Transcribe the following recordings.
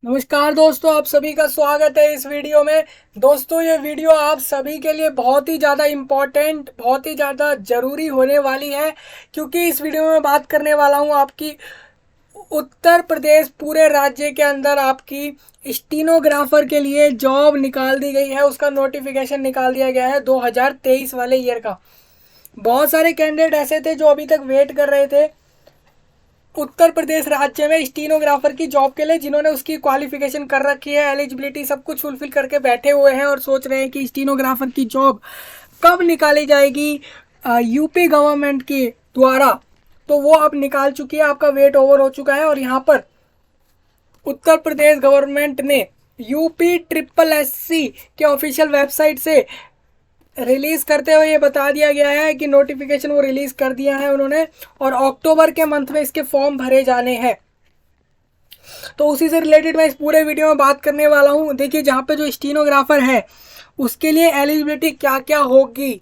नमस्कार दोस्तों, आप सभी का स्वागत है इस वीडियो में। दोस्तों, ये वीडियो आप सभी के लिए बहुत ही ज़्यादा इम्पोर्टेंट, बहुत ही ज़्यादा ज़रूरी होने वाली है, क्योंकि इस वीडियो में बात करने वाला हूँ आपकी उत्तर प्रदेश पूरे राज्य के अंदर आपकी स्टीनोग्राफर के लिए जॉब निकाल दी गई है। उसका नोटिफिकेशन निकाल दिया गया है 2023 वाले ईयर का। बहुत सारे कैंडिडेट ऐसे थे जो अभी तक वेट कर रहे थे उत्तर प्रदेश राज्य में स्टीनोग्राफर की जॉब के लिए, जिन्होंने उसकी क्वालिफिकेशन कर रखी है, एलिजिबिलिटी सब कुछ फुलफिल करके बैठे हुए हैं और सोच रहे हैं कि स्टीनोग्राफर की जॉब कब निकाली जाएगी यूपी गवर्नमेंट के द्वारा। तो वो अब निकाल चुकी है, आपका वेट ओवर हो चुका है। और यहाँ पर उत्तर प्रदेश गवर्नमेंट ने UP SSC के ऑफिशियल वेबसाइट से रिलीज़ करते हुए ये बता दिया गया है कि नोटिफिकेशन वो रिलीज़ कर दिया है उन्होंने, और अक्टूबर के मंथ में इसके फॉर्म भरे जाने हैं। तो उसी से रिलेटेड मैं इस पूरे वीडियो में बात करने वाला हूँ। देखिए, जहाँ पे जो स्टीनोग्राफर है उसके लिए एलिजिबिलिटी क्या क्या होगी,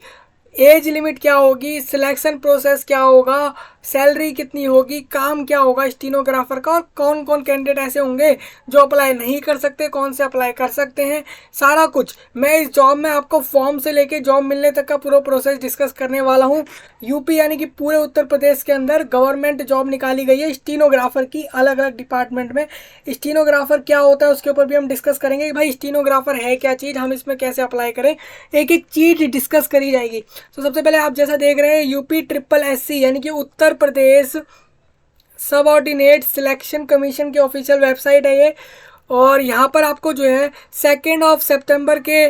एज लिमिट क्या होगी, सिलेक्शन प्रोसेस क्या होगा, सैलरी कितनी होगी, काम क्या होगा स्टीनोग्राफर का, और कौन कौन कैंडिडेट ऐसे होंगे जो अप्लाई नहीं कर सकते, कौन से अप्लाई कर सकते हैं, सारा कुछ मैं इस जॉब में आपको फॉर्म से लेके जॉब मिलने तक का पूरा प्रोसेस डिस्कस करने वाला हूँ। यूपी यानी कि पूरे उत्तर प्रदेश के अंदर गवर्नमेंट जॉब निकाली गई है स्टीनोग्राफर की, अलग अलग डिपार्टमेंट में। स्टीनोग्राफर क्या होता है उसके ऊपर भी हम डिस्कस करेंगे कि भाई स्टीनोग्राफर है क्या चीज़, हम इसमें कैसे अप्लाई करें, एक एक चीज़ डिस्कस करी जाएगी। तो सबसे पहले आप जैसा देख रहे हैं UP SSC यानी कि Uttar Pradesh subordinate selection commission की ऑफिशियल वेबसाइट है ये। और यहाँ पर आपको जो है 2 सितंबर के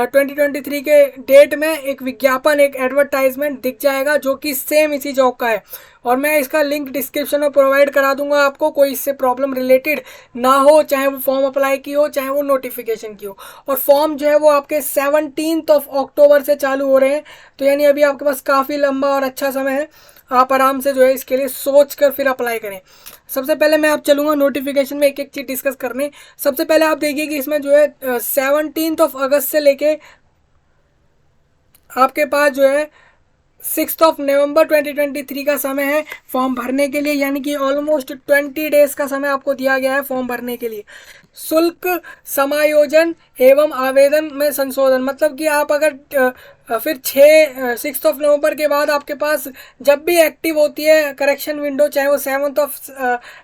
2023 के डेट में एक विज्ञापन, एक एडवर्टाइजमेंट दिख जाएगा जो कि सेम इसी जॉब का है। और मैं इसका लिंक डिस्क्रिप्शन में प्रोवाइड करा दूंगा आपको, कोई इससे प्रॉब्लम रिलेटेड ना हो, चाहे वो फॉर्म अप्लाई की हो, चाहे वो नोटिफिकेशन की हो। और फॉर्म जो है वो आपके 17 अक्टूबर से चालू हो रहे हैं। तो यानी अभी आपके पास काफ़ी लंबा और अच्छा समय है, आप आराम से जो है इसके लिए सोच कर फिर अप्लाई करें। सबसे पहले मैं आप चलूँगा नोटिफिकेशन में एक एक चीज़ डिस्कस करने। सबसे पहले आप देखिए कि इसमें जो है 17 अगस्त से लेके आपके पास जो है 6 नवंबर 2023 का समय है फॉर्म भरने के लिए, यानी कि ऑलमोस्ट 20 डेज का समय आपको दिया गया है फॉर्म भरने के लिए। शुल्क समायोजन एवं आवेदन में संशोधन, मतलब कि आप अगर फिर 6 नवंबर के बाद आपके पास जब भी एक्टिव होती है करेक्शन विंडो, चाहे वो 7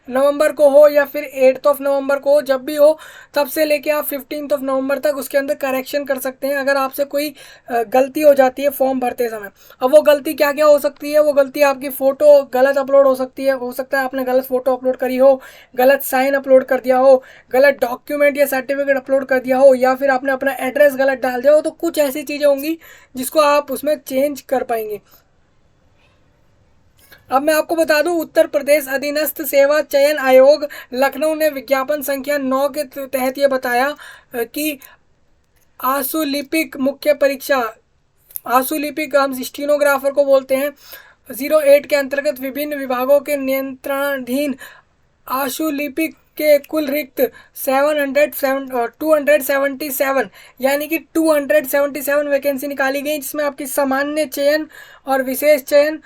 नवंबर को हो या फिर 8 नवंबर को हो, जब भी हो तब से लेके आप 15 नवंबर तक उसके अंदर करेक्शन कर सकते हैं अगर आपसे कोई गलती हो जाती है फॉर्म भरते समय। अब वो गलती क्या क्या हो सकती है? वो गलती आपकी फ़ोटो गलत अपलोड हो सकती है, हो सकता है आपने गलत फ़ोटो अपलोड करी हो, गलत साइन अपलोड कर दिया हो, गलत डॉक्यूमेंट या सर्टिफिकेट अपलोड कर दिया हो, या फिर आपने अपना एड्रेस गलत डाल दिया हो। तो कुछ ऐसी चीज़ें होंगी जिसको आप उसमें चेंज कर पाएंगे। अब मैं आपको बता दूं, उत्तर प्रदेश अधीनस्थ सेवा चयन आयोग लखनऊ ने विज्ञापन संख्या 9 के तहत ये बताया कि आशुलिपिक मुख्य परीक्षा, आशुलिपिक हम स्टीनोग्राफर को बोलते हैं, 08 के अंतर्गत विभिन्न विभागों के नियंत्रणाधीन आशुलिपिक के कुल रिक्त 277 यानी कि 277 वैकेंसी निकाली गई, जिसमें आपकी सामान्य चयन और विशेष चयन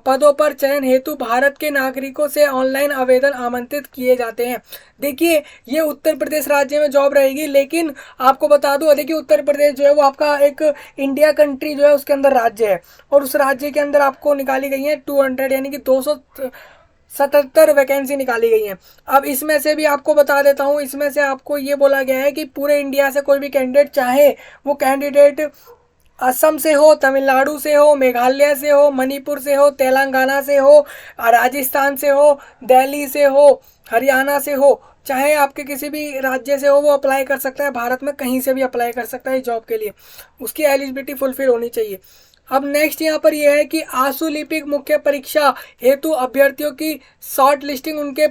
पदों पर चयन हेतु भारत के नागरिकों से ऑनलाइन आवेदन आमंत्रित किए जाते हैं। देखिए, ये उत्तर प्रदेश राज्य में जॉब रहेगी, लेकिन आपको बता दूं, देखिए उत्तर प्रदेश जो है वो आपका एक इंडिया कंट्री जो है उसके अंदर राज्य है, और उस राज्य के अंदर आपको निकाली गई है 200 यानी कि 277 वैकेंसी निकाली गई हैं। अब इसमें से भी आपको बता देता हूँ, इसमें से आपको ये बोला गया है कि पूरे इंडिया से कोई भी कैंडिडेट चाहे वो कैंडिडेट असम से हो, तमिलनाडु से हो, मेघालय से हो, मणिपुर से हो, तेलंगाना से हो, राजस्थान से हो, दिल्ली से हो, हरियाणा से हो, चाहे आपके किसी भी राज्य से हो, वो अप्लाई कर सकता है। भारत में कहीं से भी अप्लाई कर सकता है जॉब के लिए, उसकी एलिजिबिलिटी फुलफिल होनी चाहिए। अब नेक्स्ट यहाँ पर यह है कि आशुलिपिक मुख्य परीक्षा हेतु अभ्यर्थियों की शॉर्ट लिस्टिंग उनके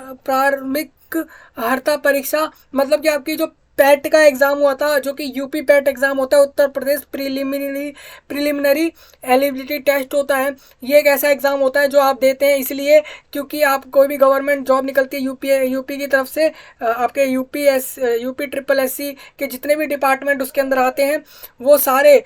प्रारंभिक अर्हता परीक्षा, मतलब कि आपकी जो पैट का एग्ज़ाम हुआ था, जो कि यूपी पैट एग्ज़ाम होता है, Uttar Pradesh preliminary eligibility test होता है। ये एक ऐसा एग्ज़ाम होता है जो आप देते हैं इसलिए क्योंकि आप कोई भी गवर्नमेंट जॉब निकलती है यूपी की तरफ से, आपके UP SSC के जितने भी डिपार्टमेंट उसके अंदर आते हैं वो सारे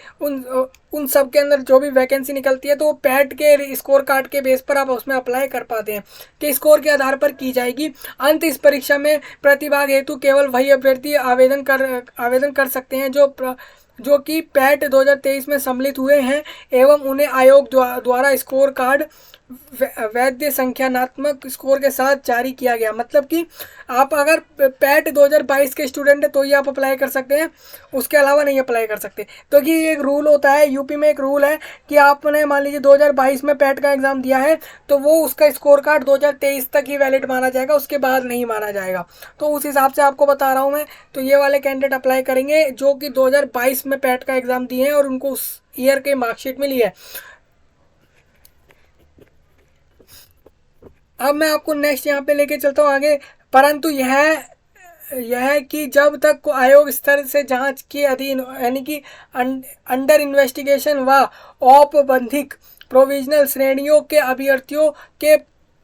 उन सब के अंदर जो भी वैकेंसी निकलती है तो वो पैट के स्कोर कार्ड के बेस पर आप उसमें अप्लाई कर पाते हैं, कि स्कोर के आधार पर की जाएगी। अंत इस परीक्षा में प्रतिभाग हेतु केवल वही अभ्यर्थी आवेदन कर सकते हैं जो कि पैट 2023 में सम्मिलित हुए हैं एवं उन्हें आयोग द्वारा स्कोर कार्ड वैध संख्यात्मक स्कोर के साथ जारी किया गया। मतलब कि आप अगर पैट 2022 के स्टूडेंट हैं तो ही आप अप्लाई कर सकते हैं, उसके अलावा नहीं अप्लाई कर सकते। तो कि एक रूल होता है, यूपी में एक रूल है कि आपने मान लीजिए 2022 में पैट का एग्ज़ाम दिया है तो वो उसका स्कोर कार्ड 2023 तक ही वैलिड माना जाएगा, उसके बाद नहीं माना जाएगा। तो उस हिसाब से आपको बता रहा हूँ मैं। तो ये वाले कैंडिडेट अप्लाई करेंगे जो कि 2022 में पैट का एग्ज़ाम दिए हैं और उनको उस ईयर के मार्कशीट मिली है। अब मैं आपको नेक्स्ट यहाँ पे लेके चलता हूँ आगे। परंतु यह कि जब तक को आयोग स्तर से जांच के अधीन यानी कि अंडर इन्वेस्टिगेशन व औपबंधिक प्रोविजनल श्रेणियों के अभ्यर्थियों के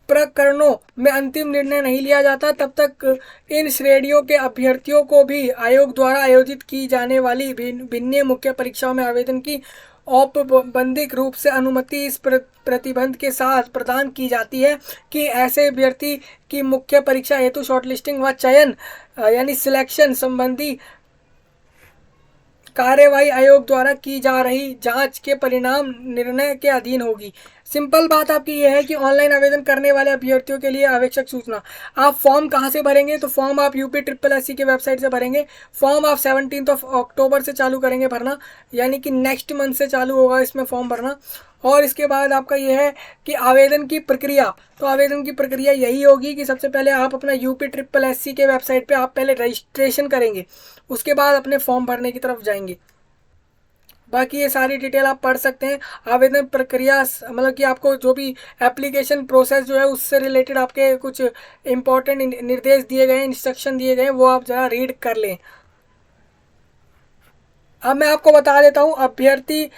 प्रकरणों में अंतिम निर्णय नहीं लिया जाता, तब तक इन श्रेणियों के अभ्यर्थियों को भी आयोग द्वारा आयोजित की जाने वाली भिन्न मुख्य परीक्षाओं में आवेदन की औपबंधिक रूप से अनुमति इस प्रतिबंध के साथ प्रदान की जाती है कि ऐसे अभ्यर्थी की मुख्य परीक्षा हेतु शॉर्टलिस्टिंग व चयन यानी सिलेक्शन संबंधी कार्यवाही आयोग द्वारा की जा रही जांच के परिणाम निर्णय के अधीन होगी। सिंपल बात आपकी यह है कि ऑनलाइन आवेदन करने वाले अभ्यर्थियों के लिए आवश्यक सूचना, आप फॉर्म कहाँ से भरेंगे? तो फॉर्म आप UPSSC के वेबसाइट से भरेंगे। फॉर्म आप 17 अक्टूबर से चालू करेंगे भरना, यानी कि नेक्स्ट मंथ से चालू होगा इसमें फॉर्म भरना। और इसके बाद आपका यह है कि आवेदन की प्रक्रिया, तो आवेदन की प्रक्रिया यही होगी कि सबसे पहले आप अपना UPSSC के वेबसाइट पे आप पहले रजिस्ट्रेशन करेंगे, उसके बाद अपने फॉर्म भरने की तरफ जाएंगे। बाकी ये सारी डिटेल आप पढ़ सकते हैं। आवेदन प्रक्रिया मतलब कि आपको जो भी एप्लीकेशन प्रोसेस जो है उससे रिलेटेड आपके कुछ इंपॉर्टेंट निर्देश दिए गए हैं, इंस्ट्रक्शन दिए गए हैं, वो आप ज़रा रीड कर लें। अब मैं आपको बता देता हूँ, अभ्यर्थी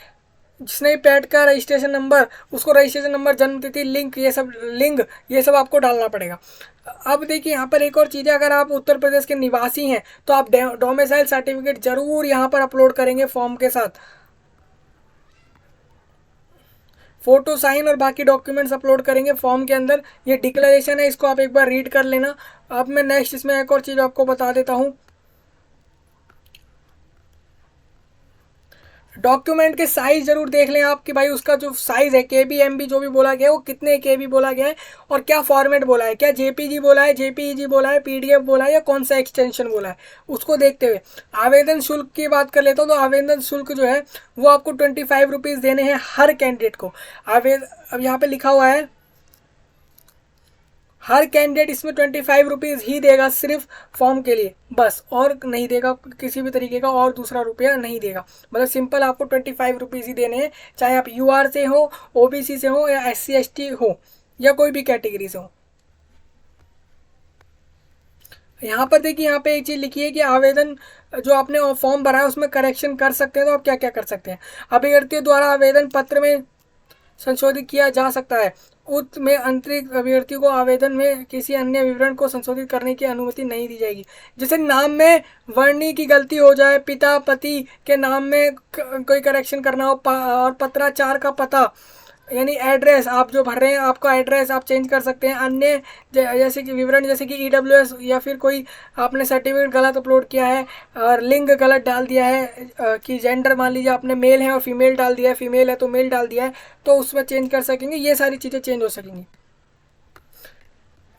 जिसने पैट का रजिस्ट्रेशन नंबर, उसको रजिस्ट्रेशन नंबर, जन्म तिथि, लिंक ये सब आपको डालना पड़ेगा। अब देखिए यहाँ पर एक और चीज़ है, अगर आप उत्तर प्रदेश के निवासी हैं तो आप डोमिसाइल सर्टिफिकेट जरूर यहाँ पर अपलोड करेंगे फॉर्म के साथ। फोटो, साइन और बाकी डॉक्यूमेंट्स अपलोड करेंगे फॉर्म के अंदर। ये डिक्लेरेशन है, इसको आप एक बार रीड कर लेना। अब मैं नेक्स्ट इसमें एक और चीज़ आपको बता देता हूँ। डॉक्यूमेंट के साइज जरूर देख लें आप कि भाई उसका जो साइज है KB MB जो भी बोला गया है वो कितने KB बोला गया है और क्या फॉर्मेट बोला है, क्या JPG बोला है, JPEG बोला है, PDF बोला है या कौन सा एक्सटेंशन बोला है, उसको देखते हुए। आवेदन शुल्क की बात कर लेता हूँ तो आवेदन शुल्क जो है वो आपको 25 रुपीज़ देने हैं हर कैंडिडेट को। अब यहाँ पे लिखा हुआ है हर कैंडिडेट इसमें 25 रुपीज़ ही देगा सिर्फ फॉर्म के लिए, बस, और नहीं देगा किसी भी तरीके का और दूसरा रुपया नहीं देगा। मतलब सिंपल आपको 25 रुपीज़ ही देने हैं, चाहे आप UR से हो, OBC से हो या SC ST हो या कोई भी कैटेगरी से हो। यहाँ पर देखिए, यहाँ पे एक चीज़ लिखी है कि आवेदन जो आपने फॉर्म भरा है उसमें करेक्शन कर सकते हैं। तो आप क्या क्या कर सकते हैं? अभ्यर्थियों द्वारा आवेदन पत्र में संशोधित किया जा सकता है। उक्त में अंतरिक्त अभ्यर्थी को आवेदन में किसी अन्य विवरण को संशोधित करने की अनुमति नहीं दी जाएगी। जैसे नाम में वर्णी की गलती हो जाए, पिता पति के नाम में कोई करेक्शन करना हो, और पत्राचार का पता यानी एड्रेस आप जो भर रहे हैं आपका एड्रेस आप चेंज कर सकते हैं। अन्य जैसे कि विवरण, जैसे कि EWS या फिर कोई आपने सर्टिफिकेट गलत अपलोड किया है और लिंग गलत डाल दिया है कि जेंडर मान लीजिए आपने मेल है और फीमेल डाल दिया है, फीमेल है तो मेल डाल दिया है, तो उसमें चेंज कर सकेंगे। ये सारी चीज़ें चेंज हो सकेंगी।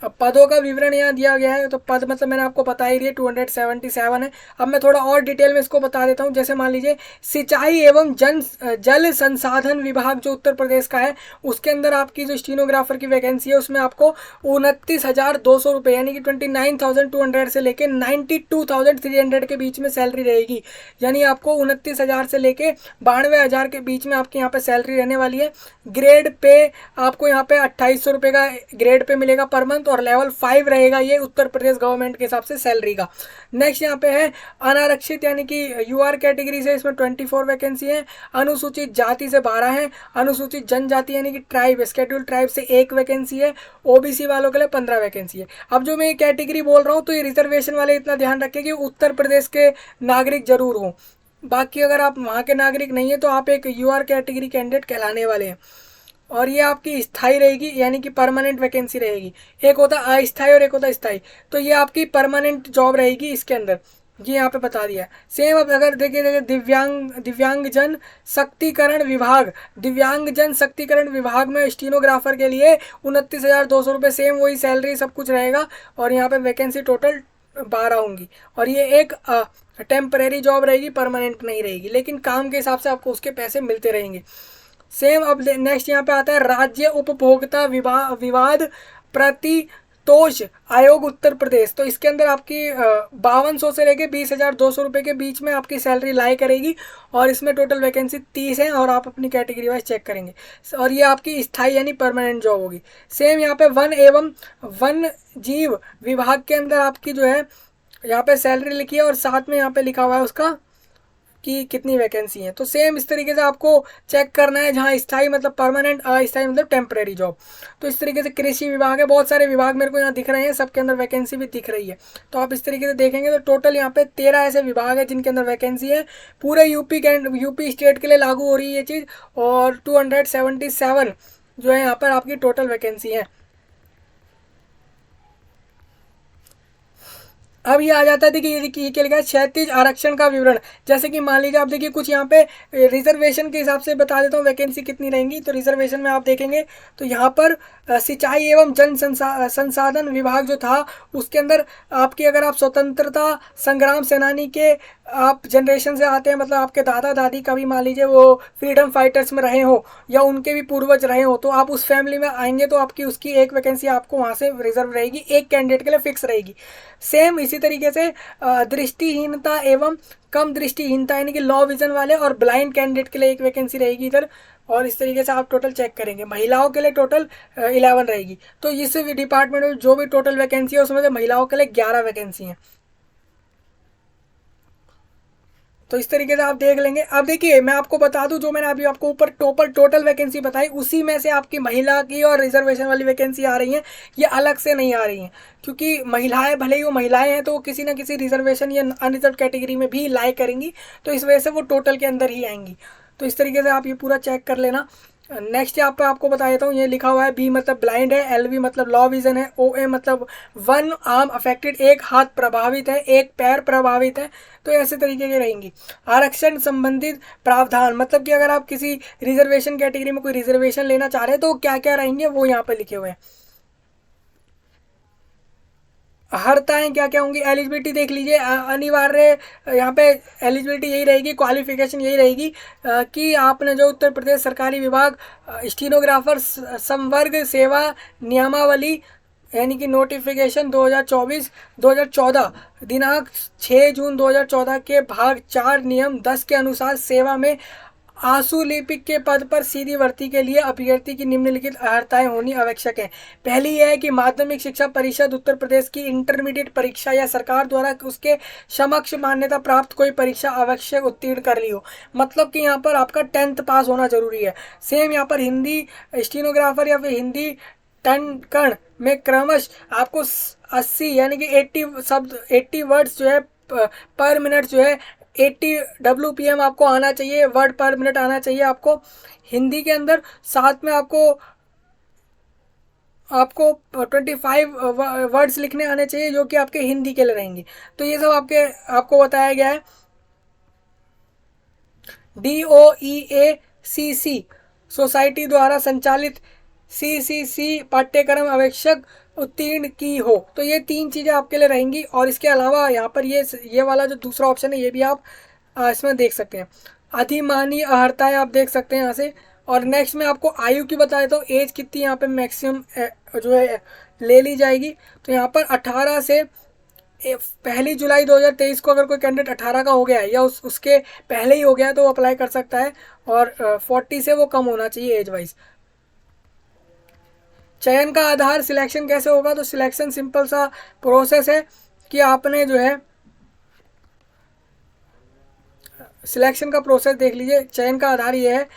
अब पदों का विवरण यहाँ दिया गया है, तो पद मतलब मैंने आपको बता ही दिया 277 है। अब मैं थोड़ा और डिटेल में इसको बता देता हूँ। जैसे मान लीजिए सिंचाई एवं जल संसाधन विभाग जो उत्तर प्रदेश का है, उसके अंदर आपकी जो स्टीनोग्राफर की वैकेंसी है उसमें आपको 29,200 रुपये यानी कि 29,200 से लेके 92,300 के बीच में सैलरी रहेगी। यानी आपको 29,000 से लेके 92,000 के बीच में आपके यहाँ पे सैलरी रहने वाली है। ग्रेड पे आपको यहाँ पे 2,800 रुपये का ग्रेड पे मिलेगा पर मंथ, और लेवल 5 रहेगा ये उत्तर प्रदेश गवर्नमेंट के हिसाब से सैलरी का। नेक्स्ट यहाँ पे है अनारक्षित यानी कि UR कैटेगरी से, इसमें 24 वैकेंसी है। अनुसूचित जाति से 12 है। अनुसूचित जनजाति यानी कि ट्राइब, स्केड्यूल ट्राइब से 1 वैकेंसी है। OBC वालों के लिए 15 वैकेंसी है। अब जो मैं ये कैटेगरी बोल रहा हूँ तो ये रिजर्वेशन वाले इतना ध्यान रखें कि उत्तर प्रदेश के नागरिक जरूर हों, बाकी अगर आप वहाँ के नागरिक नहीं है तो आप एक यूआर कैटेगरी कैंडिडेट कहलाने वाले हैं। और ये आपकी स्थायी रहेगी, यानी कि परमानेंट वैकेंसी रहेगी। एक होता है अस्थायी और एक होता है स्थायी। तो ये आपकी परमानेंट जॉब रहेगी इसके अंदर, ये यहाँ पे बता दिया। सेम अब अगर देखिए दिव्यांगजन शक्तिकरण विभाग, दिव्यांगजन शक्तिकरण विभाग में स्टीनोग्राफर के लिए 29,200 रुपये, सेम वही सैलरी सब कुछ रहेगा। और यहाँ पे वैकेंसी टोटल 12 होंगी। और ये एक टेम्परेरी जॉब रहेगी, परमानेंट नहीं रहेगी, लेकिन काम के हिसाब से आपको उसके पैसे मिलते रहेंगे। सेम अब नेक्स्ट यहाँ पे आता है राज्य उपभोक्ता विवाद प्रतितोष आयोग उत्तर प्रदेश। तो इसके अंदर आपकी 5200 से लेके 20,200 रुपये के बीच में आपकी सैलरी लाई करेगी। और इसमें टोटल वैकेंसी 30 है और आप अपनी कैटेगरी वाइज चेक करेंगे। और ये आपकी स्थायी यानी परमानेंट जॉब होगी। सेम यहाँ पे वन एवं वन जीव विभाग के अंदर आपकी जो है यहाँ पे सैलरी लिखी है और साथ में यहाँ पे लिखा हुआ है उसका कि कितनी वैकेंसी है। तो सेम इस तरीके से आपको चेक करना है, जहाँ स्थायी मतलब परमानेंट, अस्थायी मतलब टेम्परेरी जॉब। तो इस तरीके से कृषि विभाग है, बहुत सारे विभाग मेरे को यहाँ दिख रहे हैं, सबके अंदर वैकेंसी भी दिख रही है। तो आप इस तरीके से देखेंगे तो टोटल यहाँ पे 13 ऐसे विभाग है जिनके अंदर वैकेंसी है। पूरे यूपी स्टेट के लिए लागू हो रही है ये चीज़। और 277 जो है यहाँ पर आपकी टोटल वैकेंसी है। अब ये आ जाता है, देखिए ये क्या लिखा है, क्षैतिज आरक्षण का विवरण। जैसे कि मान लीजिए आप देखिए कुछ यहाँ पे रिजर्वेशन के हिसाब से बता देता हूँ वैकेंसी कितनी रहेंगी। तो रिजर्वेशन में आप देखेंगे तो यहाँ पर सिंचाई एवं जन संसाधन विभाग जो था उसके अंदर आपकी, अगर आप स्वतंत्रता संग्राम सेनानी के आप जनरेशन से आते हैं, मतलब आपके दादा दादी कभी मान लीजिए वो फ्रीडम फाइटर्स में रहे हो या उनके भी पूर्वज रहे हो, तो आप उस फैमिली में आएंगे तो आपकी उसकी एक वैकेंसी आपको वहाँ से रिजर्व रहेगी, एक कैंडिडेट के लिए फिक्स रहेगी। सेम इसी तरीके से दृष्टिहीनता एवं कम दृष्टिहीनता यानी कि लॉ विजन वाले और ब्लाइंड कैंडिडेट के लिए एक वैकेंसी रहेगी इधर। और इस तरीके से आप टोटल चेक करेंगे। महिलाओं के लिए टोटल 11 रहेगी। तो इस डिपार्टमेंट में जो भी टोटल वैकेंसी है उसमें से महिलाओं के लिए 11 वैकेंसी हैं। तो इस तरीके से आप देख लेंगे। अब देखिए मैं आपको बता दूं, जो मैंने अभी आपको ऊपर टोटल वैकेंसी बताई उसी में से आपकी महिला की और रिजर्वेशन वाली वैकेंसी आ रही हैं, ये अलग से नहीं आ रही हैं। क्योंकि महिलाएं, भले ही वो महिलाएं हैं, तो वो किसी ना किसी रिजर्वेशन या अनरिजर्व कैटेगरी में भी लाई करेंगी, तो इस वजह से वो टोटल के अंदर ही आएंगी। तो इस तरीके से आप ये पूरा चेक कर लेना। नेक्स्ट यहाँ पे आपको बता देता हूँ, ये लिखा हुआ है बी मतलब ब्लाइंड है, एल वी मतलब लॉ विजन है, ओ ए मतलब वन आर्म अफेक्टेड, एक हाथ प्रभावित है, एक पैर प्रभावित है। तो ऐसे तरीके की रहेंगी। आरक्षण संबंधित प्रावधान मतलब कि अगर आप किसी रिजर्वेशन कैटेगरी में कोई रिजर्वेशन लेना चाह रहे हैं तो क्या क्या रहेंगे वो यहाँ पे लिखे हुए हैं। हरताएँ क्या क्या होंगी, एलिजिबिलिटी देख लीजिए। अनिवार्य यहाँ पे एलिजिबिलिटी यही रहेगी, क्वालिफिकेशन यही रहेगी कि आपने जो उत्तर प्रदेश सरकारी विभाग स्टीनोग्राफर संवर्ग सेवा नियमावली यानी कि नोटिफिकेशन 2014 दिनांक 6 जून 2014 के भाग 4 नियम 10 के अनुसार सेवा में आंसू लिपिक के पद पर सीधी भर्ती के लिए अभ्यर्थी की निम्नलिखित अर्हताएं होनी आवश्यक है। पहली यह है कि माध्यमिक शिक्षा परिषद उत्तर प्रदेश की इंटरमीडिएट परीक्षा या सरकार द्वारा उसके समक्ष मान्यता प्राप्त कोई परीक्षा आवश्यक उत्तीर्ण कर ली हो। मतलब कि यहाँ पर आपका 10th पास होना जरूरी है। सेम यहाँ पर हिंदी स्टीनोग्राफर या फिर हिंदी टनकण में क्रमश आपको 80 यानी कि 80 शब्द 80 वर्ड्स जो है पर मिनट जो है 80 WPM आपको आना चाहिए, वर्ड पर मिनट आना चाहिए आपको हिंदी के अंदर। साथ में आपको 25 वर्ड्स लिखने आने चाहिए जो कि आपके हिंदी के लिए रहेंगे। तो ये सब आपको बताया गया है। DOEACC सोसाइटी द्वारा संचालित CCC पाठ्यक्रम आवश्यक उत्तीर्ण की हो। तो ये 3 चीज़ें आपके लिए रहेंगी। और इसके अलावा यहाँ पर ये वाला जो दूसरा ऑप्शन है ये भी आप इसमें देख सकते हैं। अधिमानी अर्हताएँ आप देख सकते हैं यहाँ से। और नेक्स्ट में आपको आयु की बता देता हूँ, एज कितनी यहाँ पे मैक्सिमम जो है ले ली जाएगी। तो यहाँ पर 18 से 1 जुलाई 2023 को अगर कोई कैंडिडेट 18 का हो गया है या उसके पहले ही हो गया है तो वो अप्लाई कर सकता है। और 40 से वो कम होना चाहिए एज वाइज। चयन का आधार सिलेक्शन कैसे होगा, तो सिलेक्शन सिंपल सा प्रोसेस है कि आपने जो है सिलेक्शन का प्रोसेस देख लीजिए। चयन का आधार ये है,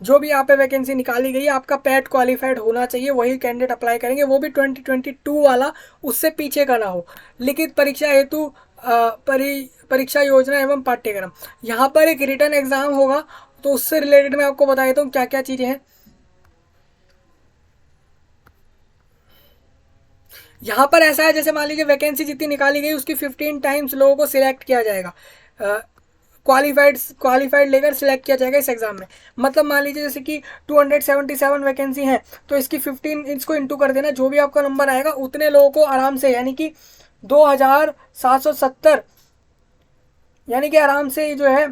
जो भी यहाँ पे वैकेंसी निकाली गई है आपका पैट क्वालिफाइड होना चाहिए, वही कैंडिडेट अप्लाई करेंगे, वो भी 2022 वाला, उससे पीछे का ना हो। लिखित परीक्षा हेतु परीक्षा योजना एवं पाठ्यक्रम। यहाँ पर एक रिटन एग्जाम होगा, तो उससे रिलेटेड मैं आपको बता देता हूँ क्या क्या चीज़ें हैं। यहाँ पर ऐसा है, जैसे मान लीजिए वैकेंसी जितनी निकाली गई उसकी 15 टाइम्स लोगों को सिलेक्ट किया जाएगा, क्वालिफाइड लेकर सिलेक्ट किया जाएगा इस एग्जाम में। मतलब मान लीजिए जैसे कि 277 वैकेंसी है, तो इसकी 15 इसको इंटू कर देना, जो भी आपका नंबर आएगा उतने लोगों को आराम से, यानी कि 2770, यानी कि आराम से जो है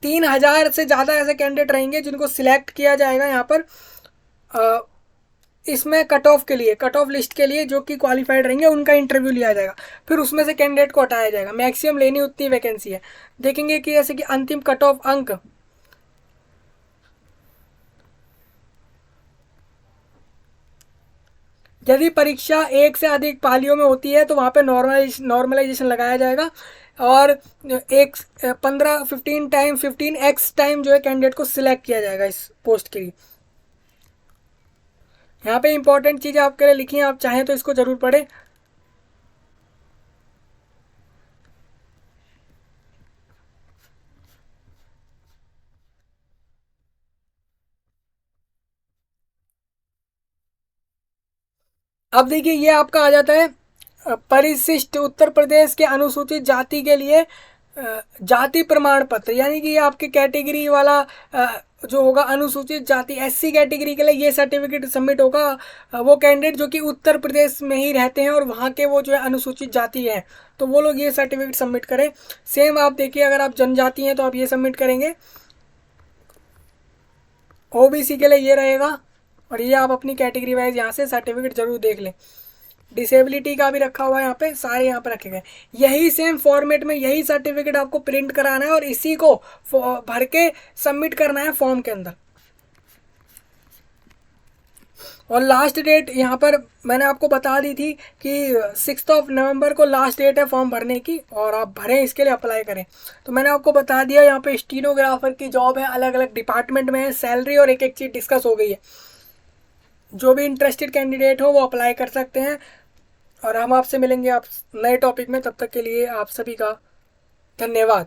3000 से ज़्यादा ऐसे कैंडिडेट रहेंगे जिनको सिलेक्ट किया जाएगा यहाँ पर। इसमें कट ऑफ के लिए, कट ऑफ लिस्ट के लिए जो कि क्वालिफाइड रहेंगे उनका इंटरव्यू लिया जाएगा, फिर उसमें से कैंडिडेट को हटाया जाएगा। मैक्सिमम लेनी उतनी वैकेंसी है। देखेंगे कि जैसे कि अंतिम कट ऑफ अंक, यदि परीक्षा एक से अधिक पालियों में होती है तो वहाँ पे नॉर्मलाइजेशन लगाया जाएगा, और एक 15x टाइम जो है कैंडिडेट को सिलेक्ट किया जाएगा इस पोस्ट के लिए। यहाँ पे इंपॉर्टेंट चीज़ें आपके लिए लिखी हैं, आप चाहें तो इसको जरूर पढ़ें। अब देखिए ये आपका आ जाता है परिशिष्ट उत्तर प्रदेश के अनुसूचित जाति के लिए जाति प्रमाण पत्र, यानी कि ये आपके कैटेगरी वाला जो होगा अनुसूचित जाति SC कैटेगरी के लिए ये सर्टिफिकेट सबमिट होगा। वो कैंडिडेट जो कि उत्तर प्रदेश में ही रहते हैं और वहाँ के वो जो है अनुसूचित जाति है, तो वो लोग ये सर्टिफिकेट सबमिट करें। सेम आप देखिए, अगर आप जनजाति हैं तो आप ये सबमिट करेंगे। OBC के लिए ये रहेगा, और ये आप अपनी कैटेगरी वाइज यहाँ से सर्टिफिकेट जरूर देख लें। डिसेबिलिटी का भी रखा हुआ है यहाँ पे, सारे यहाँ पे रखे गए। यही सेम फॉर्मेट में यही सर्टिफिकेट आपको प्रिंट कराना है और इसी को भर के सबमिट करना है फॉर्म के अंदर। और लास्ट डेट यहाँ पर मैंने आपको बता दी थी कि 6 नवंबर को लास्ट डेट है फॉर्म भरने की, और आप भरें, इसके लिए अप्लाई करें। तो मैंने आपको बता दिया, यहाँ पे स्टीनोग्राफर की जॉब है, अलग अलग डिपार्टमेंट में है, सैलरी और एक एक चीज़ डिस्कस हो गई है। जो भी इंटरेस्टेड कैंडिडेट हो वो अप्लाई कर सकते हैं, और हम आपसे मिलेंगे आप नए टॉपिक में। तब तक के लिए आप सभी का धन्यवाद।